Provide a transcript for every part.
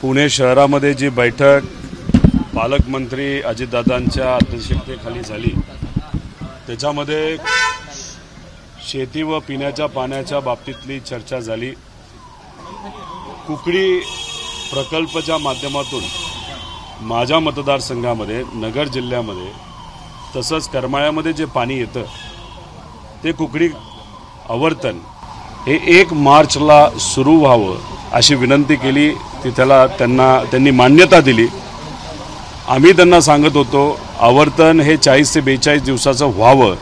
पुणे शहरामध्ये जी बैठक पालकमंत्री अजितदादांच्या अध्यक्षतेखाली झाली त्याच्यामध्ये शेती व पिण्याच्या पाण्याच्या बाबतीतली चर्चा झाली। कुकडी प्रकल्पाच्या माध्यमातून माझ्या मतदारसंघामध्ये नगर जिल्ह्यामध्ये तसंच करमाळ्यामध्ये जे पाणी येतं ते कुकडी आवर्तन हे 1 मार्चला सुरू व्हावं अशी विनंती केली। त्यांनी मान्यता दिली। आम्ही त्यांना सांगत होतो आवर्तन हे 40 ते 42 दिवसाचं व्हावं,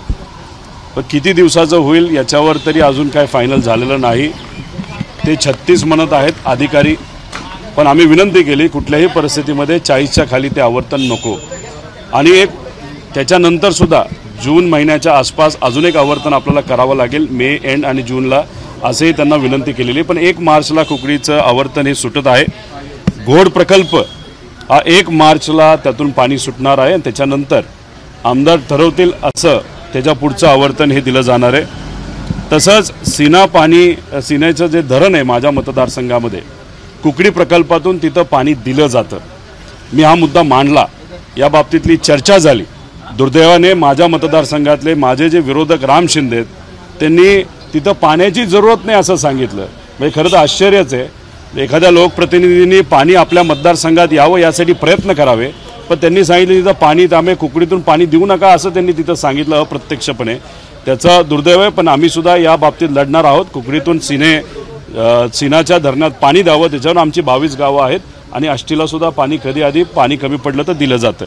पण किती दिवसाचं होईल याच्यावर तरी अजून काय फायनल झालेलं नाही। ते 36 म्हणत आहेत अधिकारी, पण आम्ही विनंती केली कुठल्याही परिस्थितीमध्ये 40च्या खाली ते आवर्तन नको। आणि एक त्याच्यानंतर सुद्धा जून महिन्याच्या आसपास अजून एक आवर्तन आपल्याला करावं लागेल, मे एंड आणि जूनला, असेही त्यांना विनंती केलेली। पण 1 मार्चला कुकडीचं आवर्तन हे सुटत आहे। घोड प्रकल्प हा 1 मार्चला त्यातून पाणी सुटणार आहे आणि त्याच्यानंतर आमदार ठरवतील असं त्याच्या पुढचं आवर्तन हे दिलं जाणार आहे। तसंच सीनेचं जे धरण आहे माझ्या मतदारसंघामध्ये कुकडी प्रकल्पातून तिथं पाणी दिलं जातं। मी हा मुद्दा मांडला, या बाबतीतली चर्चा झाली। दुर्दैवाने माझ्या मतदारसंघातले माझे जे विरोधक राम शिंदे त्यांनी तिथं पाण्याची जरूरत नाही असं सांगितलं। म्हणजे खरं तर आश्चर्यच आहे, एखाद्या लोकप्रतिनिधींनी पाणी आपल्या मतदारसंघात यावं यासाठी प्रयत्न करावे, पण त्यांनी सांगितलं तिथं पाणी त्यामुळे कुकडीतून पाणी देऊ नका असं त्यांनी तिथं सांगितलं अप्रत्यक्षपणे। त्याचं दुर्दैव आहे, पण आम्ही सुद्धा या बाबतीत लढणार आहोत। कुकडीतून सीनाच्या धरणात पाणी द्यावं, त्याच्यावर आमची 22 गावं आहेत आणि आष्टीला सुद्धा पाणी कधी आधी पाणी कमी पडलं तर दिलं जातं।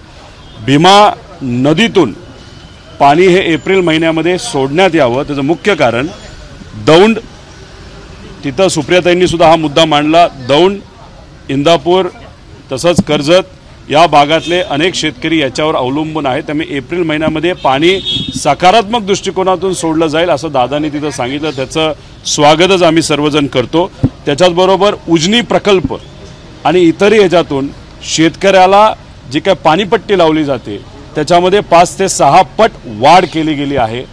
भीमा नदीतून पाणी हे एप्रिल महिन्यामध्ये सोडण्यात यावं, त्याचं मुख्य कारण दौंड, तिथं सुप्रियाताईंनी सुद्धा हा मुद्दा मांडला। दौंड, इंदापूर तसंच कर्जत या भागातले अनेक शेतकरी याच्यावर अवलंबून आहेत, त्यामुळे एप्रिल महिन्यामध्ये पाणी सकारात्मक दृष्टिकोनातून सोडलं जाईल असं दादांनी तिथं सांगितलं। त्याचं स्वागतच आम्ही सर्वजण करतो। त्याच्याचबरोबर उजनी प्रकल्प आणि इतरही ह्याच्यातून शेतकऱ्याला जी काय पाणीपट्टी लावली जाते त्याच्यामध्ये 5 ते 6 पट वाढ केली गेली आहे।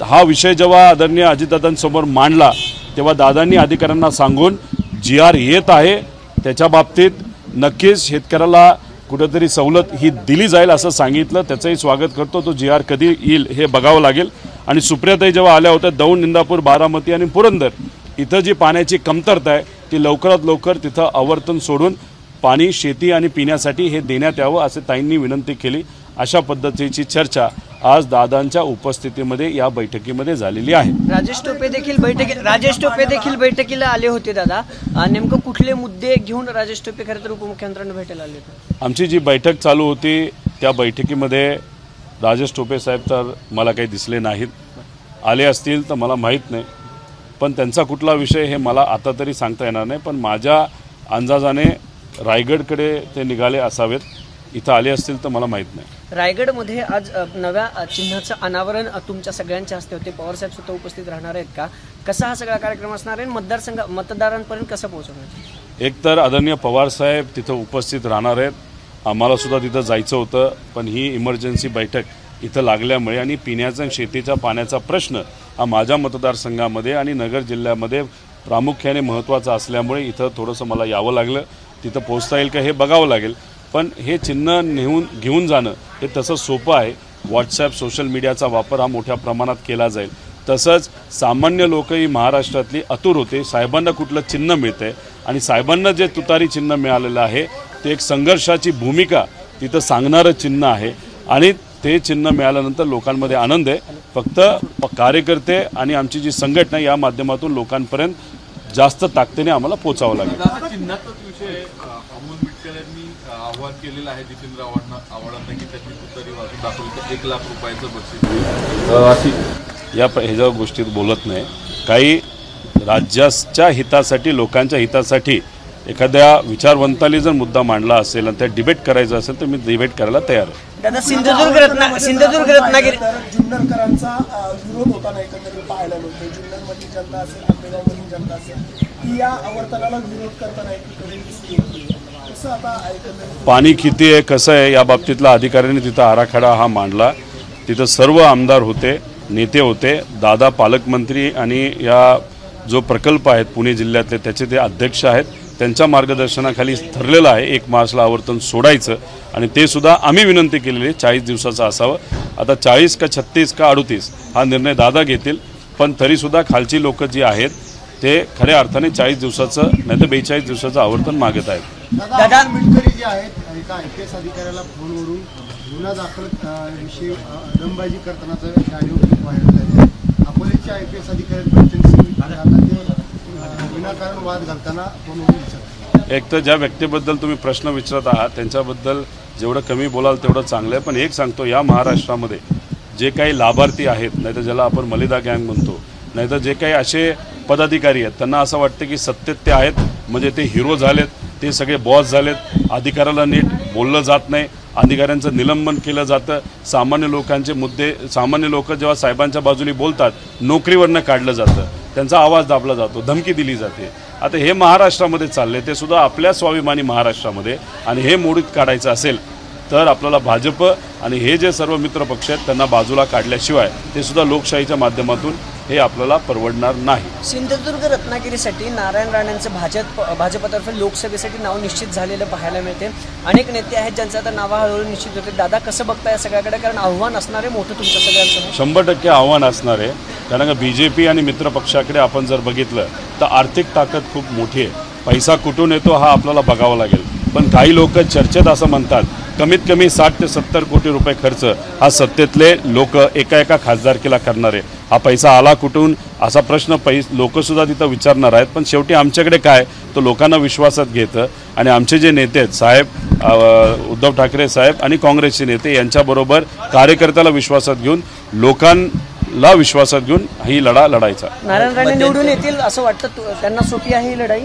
हा विषय जेव्हा आदरणीय अजितदादांसमोर मांडला तेव्हा दादांनी अधिकाऱ्यांना सांगून GR येत आहे त्याच्या बाबतीत नक्कीच शेतकऱ्याला कुठेतरी सवलत ही दिली जाईल असं सांगितलं। त्याचंही स्वागत करतो। तो GR कधी येईल हे बघावं लागेल। आणि सुप्रियाताई जेव्हा आल्या होत्या दौंड, इंदापूर, बारामती आणि पुरंदर इथं जी पाण्याची कमतरता आहे ती लवकरात लवकर तिथं आवर्तन सोडून पाणी शेती आणि पिण्यासाठी हे देण्यात यावं असे ताईंनी विनंती केली। अशा पद्धतीची चर्चा आज दादांच्या उपस्थितीमध्ये या बैठकीमध्ये झालेली आहे। राजेश टोपे देखील बैठकीला आले होते दादा, नेमकं कुठले मुद्दे घेऊन राजेश टोपे खरं तर उपमुख्यमंत्र्यांना भेटायला आले होते? आमची जी बैठक चालू होती त्या बैठकीमध्ये राजेश टोपे साहेब तर मला काही दिसले नाहीत, आले असतील तर मला माहीत नाही, पण त्यांचा कुठला विषय हे मला आता तरी सांगता येणार नाही। पण माझ्या अंदाजाने रायगडकडे ते निघाले असावेत, इथं आले असतील तर मला माहीत नाही। रायगडमध्ये आज नव्या चिन्हाचं अनावरण तुमच्या सगळ्यांच्या हस्ते होते, पवारसाहेब सुद्धा उपस्थित राहणार आहेत का? कसा हा सगळा कार्यक्रम असणार आहे, मतदारांपर्यंत कसं पोहोचवणार? एक तर आदरणीय पवारसाहेब तिथं उपस्थित राहणार आहेत, आम्हाला सुद्धा तिथं जायचं होतं, पण ही इमर्जन्सी बैठक इथं लागल्यामुळे आणि पिण्याचा आणि शेतीच्या पाण्याचा प्रश्न हा माझ्या मतदारसंघामध्ये आणि नगर जिल्ह्यामध्ये प्रामुख्याने महत्त्वाचा असल्यामुळे इथं थोडंसं मला यावं लागलं। तिथं पोहोचता येईल का हे बघावं लागेल, पण हे चिन्ह घेऊन जाणं हे तसं सोपं आहे। व्हॉट्सॲप, सोशल मीडियाचा वापर हा मोठ्या प्रमाणात केला जाईल। तसंच सामान्य लोकही महाराष्ट्रातली आतुर होते साहेबांना कुठलं चिन्ह मिळतंय, आणि साहेबांना जे तुतारी चिन्ह मिळालेलं आहे ते एक संघर्षाची भूमिका तिथं सांगणारं चिन्ह आहे, आणि ते चिन्ह मिळाल्यानंतर लोकांमध्ये आनंद आहे। फक्त कार्यकर्ते आणि आमची जी संघटना या माध्यमातून लोकांपर्यंत जास्त ताकदीने आम्हाला पोहोचावं लागेल। आवाहन केलेलं आहे जितेंद्र आव्हाडांना की त्यांनी तुतारी वाजून दाखवली तर 1 लाख रुपयाचं बक्षीस या ह्याच्या गोष्टीत बोलत नाही। काही राज्याच्या हितासाठी, लोकांच्या हितासाठी एखाद्या विचारवंताने जर मुद्दा मांडला असेल आणि त्या डिबेट करायचं असेल तर मी डिबेट करायला तयार आहे। दादा, सिंधुदुर्ग रत्नागिरी जुन्नरकरांचा विरोध होताना एकंदरीत पाहायला मिळतो। जुन्नरमधली जनता असेल, आंबेगावमधली जनता असेल, ती या आवर्तनाला विरोध करताना पाणी किती आहे, कसं आहे या बाबतीतला अधिकाऱ्यांनी तिथं आराखडा हा मांडला। तिथं सर्व आमदार होते, नेते होते, दादा पालकमंत्री आणि या जो प्रकल्प आहेत पुणे जिल्ह्यातले त्याचे ते अध्यक्ष आहेत, त्यांच्या मार्गदर्शनाखाली ठरलेलं आहे 1 मार्चला आवर्तन सोडायचं आणि ते सुद्धा आम्ही विनंती केलेली आहे 40 दिवसाचं असावं. आता 40 का 36 का 38 हा निर्णय दादा घेतील, पण तरीसुद्धा खालची लोक जी आहेत ते खऱ्या अर्थाने 40 दिवसाचं नाही तर 42 दिवसाचं आवर्तन मागत आहेत. दादा मिटकरी जे आहेत एका IPS अधिकाऱ्याला फोनवरून गुन्हा दाखल विषयी दमबाजी करतानाचं ऑडिओ क्लिप व्हायरल झाले. अकोल्याचे IPS अधिकारी बच्चन सिंग यांना ते विनाकारण वाद घालताना फोनवरून विचारतात. एक तर ज्या व्यक्तीबद्दल तुम्ही प्रश्न विचारत आहात त्यांच्याबद्दल जेवढं कमी बोलाल तेवढं चांगलं आहे. पण एक सांगतो, या महाराष्ट्रामध्ये जे काही लाभार्थी आहेत, नाही तर ज्याला आपण मलिदा गँग म्हणतो, नाही तर जे काही असे पदाधिकारी आहेत त्यांना असं वाटतं की सत्तेत ते आहेत म्हणजे ते हिरो झालेत, ते सगळे बॉस झालेत, अधिकाऱ्याला नीट बोललं जात नाही, अधिकाऱ्यांचं निलंबन केलं जातं, सामान्य लोकांचे मुद्दे, सामान्य लोक जेव्हा साहेबांच्या बाजूने बोलतात नोकरीवरनं काढलं जातं, त्यांचा आवाज दाबला जातो, धमकी दिली जाते. आता हे महाराष्ट्रामध्ये चालले, ते सुद्धा आपल्या स्वाभिमानी महाराष्ट्रामध्ये, आणि हे मोडीत काढायचं असेल तर आपल्याला भाजप आणि हे जे सर्व मित्र पक्ष आहेत त्यांना बाजूला काढल्याशिवाय ते सुद्धा लोकशाहीच्या माध्यमातून हे आपल्याला परवडणार नाही. सिंधुदुर्ग रत्नागिरीसाठी नारायण राणेंचं भाजपतर्फे लोकसभेसाठी नाव निश्चित झालेलं पाहायला मिळते. अनेक नेते आहेत ज्यांचं आता नाव हळूहळू निश्चित होते. दादा कसं बघताय सगळ्याकडे, कारण आव्हान असणार आहे मोठं तुमच्या सगळ्यांसमोर? 100% आव्हान असणार आहे, कारण का BJP आणि मित्र पक्षाकडे आपण जर बघितलं तर आर्थिक ताकद खूप मोठी आहे. पैसा कुठून येतो हा आपल्याला बघावा लागेल. पण काही लोक चर्चेत असं म्हणतात कमीत कमी 60 ते 70 कोटी रुपये खर्च हा सत्तेतले लोक एका खासदारकीला करणार आहे. हा पैसा आला कुठून असा प्रश्न लोकसुद्धा तिथं विचारणार आहेत. पण शेवटी आमच्याकडे काय, तो लोकांना विश्वासात घेतं आणि आमचे जे नेते आहेत साहेब, उद्धव ठाकरे साहेब आणि काँग्रेसचे नेते यांच्याबरोबर कार्यकर्त्याला विश्वासात घेऊन, लोकांना विश्वासात घेऊन ही लढा लढायचा. नारायण राणे निवडून येतील असं वाटतं? त्यांना सोपी आहे ही लढाई?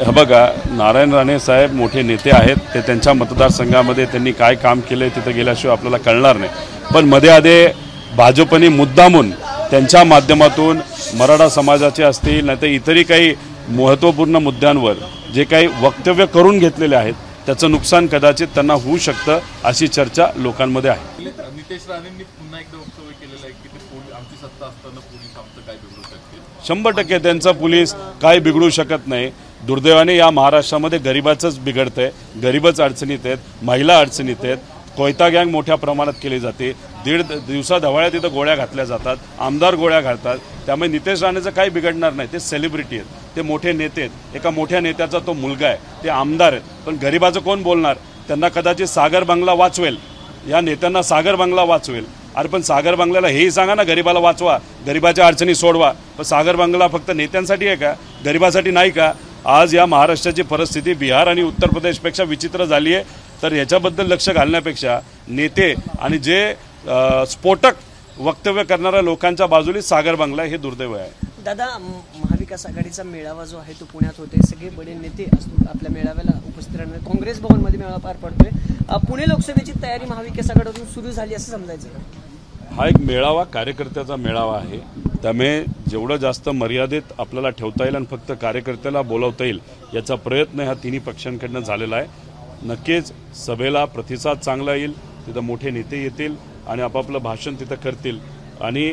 बघा, नारायण राणे साहेब मोठे नेते आहेत, ते त्यांच्या मतदारसंघामध्ये त्यांनी काय काम केलं आहे तिथं गेल्याशिवाय आपल्याला कळणार नाही. पण मध्ये भाजपने मुद्दामून त्यांच्या माध्यमातून मराठा समाजाचे असतील नाही तर इतरही काही महत्त्वपूर्ण मुद्द्यांवर जे काही वक्तव्य करून घेतलेले आहेत त्याचं नुकसान कदाचित त्यांना होऊ शकतं, अशी चर्चा लोकांमध्ये आहे. नितेश राणेंनी पुन्हा एकदा वक्तव्य केलेलं आहे की ते आमची सत्ता असताना पोलीस आमचं काय बिघडू शकते. 100% त्यांचा पोलीस काय बिघडू शकत नाही. दुर्दैवाने या महाराष्ट्रामध्ये गरिबाचंच बिघडतंय, गरीबच अडचणीत आहेत, महिला अडचणीत आहेत, कोयता गँग मोठ्या प्रमाणात केली जाते, 1.5 दिवसाढवळ्या तिथं गोळ्या घातल्या जातात, आमदार गोळ्या घालतात. त्यामुळे नितेश राणेचं काही बिघडणार नाही. ते सेलिब्रिटी आहेत, ते मोठे नेते आहेत, एका मोठ्या नेत्याचा तो मुलगा आहे, ते आमदार आहेत. पण गरिबाचं कोण बोलणार? त्यांना कदाचित सागर बंगला वाचवेल, या नेत्यांना सागर बंगला वाचवेल. अरे पण सागर बंगल्याला हेही सांगा ना, गरिबाला वाचवा, गरिबाच्या अडचणी सोडवा. पण सागर बंगला फक्त नेत्यांसाठी आहे का, गरिबासाठी नाही का? आज या महाराष्ट्राची परिस्थिती बिहार आणि उत्तर प्रदेशपेक्षा विचित्र झाली आहे. तर याच्याबद्दल लक्ष घालण्यापेक्षा नेते आणि जे स्फोटक वक्तव्य करणाऱ्या लोकांच्या बाजूने सागर बंगला हे दुर्दैव आहे. दादा, महाविकास आघाडीचा मेळावा जो आहे तो पुण्यात होते, सगळे बडे नेते आपल्या मेळाव्याला उपस्थित राहणार. काँग्रेस भवनमध्ये मेळावा पार पडतोय. पुणे लोकसभेची तयारी महाविकास आघाडीतून सुरू झाली असं समजायचं? हा एक मेळावा कार्यकर्त्याचा मेळावा आहे, त्यामुळे जेवढं जास्त मर्यादित आपल्याला ठेवता येईल आणि फक्त कार्यकर्त्याला बोलावता येईल याचा प्रयत्न ह्या तिन्ही पक्षांकडनं झालेला आहे. नक्कीच सभेला प्रतिसाद चांगला येईल, तिथं मोठे नेते येतील आणि आपापलं भाषण तिथं करतील आणि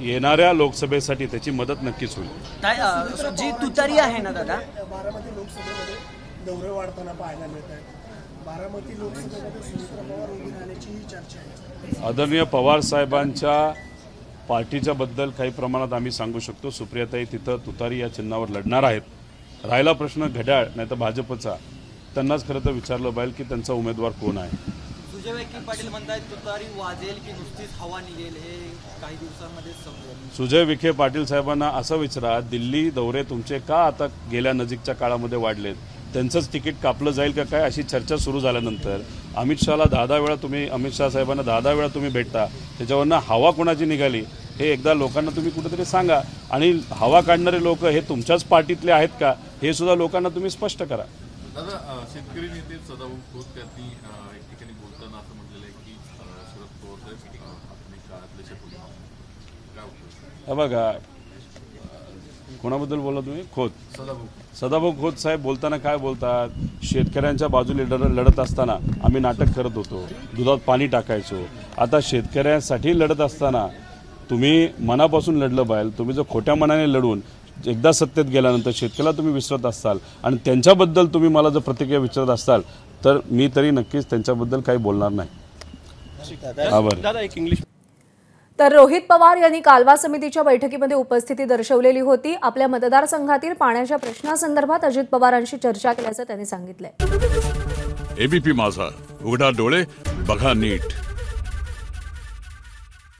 येणाऱ्या लोकसभेसाठी त्याची मदत नक्कीच होईल. जी तुतारी आहे ना दादा, बारामती लोकसभेमध्ये दौरे वाढताना पाहायला मिळत आहेत. बारामती लोकसभेमध्ये सुमित्रा पवार उभी राहण्याची चर्चा आहे. आदरणीय पवार साहेबांच्या पार्टीच्या बद्दल काही प्रमाणात आम्ही सांगू शकतो. सुप्रियाताई तिथं तुतारी या चिन्हावर लढणार आहेत. राहिला प्रश्न घड्याळ नाही तर भाजपचा, त्यांनाच खरं तर विचारलं पाहिजे की त्यांचा उमेदवार कोण आहे. सुजय विखे पाटील म्हणतात तुतारी वाजेल की नुसतीच हवा निघेल, हे काही दिवसांमध्ये समजेल. सुजय विखे पाटील साहेबांना असं विचारा, दिल्ली दौरे तुमचे का आता गेल्या नजीकच्या काळामध्ये वाढलेत, त्यांचंच तिकीट कापलं जाईल का काय, अशी चर्चा सुरू झाल्यानंतर अमित शहाला 10 वेळा तुम्ही, अमित शहा साहेबांना 10 वेळा तुम्ही भेटता, त्याच्यावरनं हवा कोणाची निघाली हे एकदा लोकांना तुम्ही कुठेतरी सांगा. आणि हवा काढणारे लोक हे तुमच्याच पार्टीतले आहेत का हे सुद्धा लोकांना तुम्ही स्पष्ट करा. दादा, शेतकरी नेते सदाभाऊ खोत यांनी एक ठिकाणी बोलताना असं म्हटलेलं आहे की शरद पवार आधुनिक काळातले शेतकरी काय होतं? हे बघा, कोणाबद्दल बोला तुम्ही? खोत, सदाभाऊ खोत साहेब बोलताना काय बोलतात? शेतकऱ्यांच्या बाजूने लढत असताना आम्ही नाटक करत होतो, दुधात पाणी टाकायचो. आता शेतकऱ्यांसाठी लढत असताना तुम्ही मनापासून लढलं पाहिजे. तुम्ही जर खोट्या मनाने लढून एकदा सत्तेत गेल्यानंतर शेतकऱ्याला तुम्ही विसरत असाल आणि त्यांच्याबद्दल तुम्ही मला जर प्रतिक्रिया विचारत असाल तर मी तरी नक्कीच त्यांच्याबद्दल काही बोलणार नाही. आभार. तर रोहित पवार यांनी कालवा समितीच्या बैठकीमध्ये उपस्थिती दर्शवलेली होती. आपल्या मतदारसंघातील पाण्याच्या प्रश्नासंदर्भात अजित पवारांशी चर्चा केल्याचं त्यांनी सांगितलंय. एबीपी माझा, उघडा डोळे बघा नीट.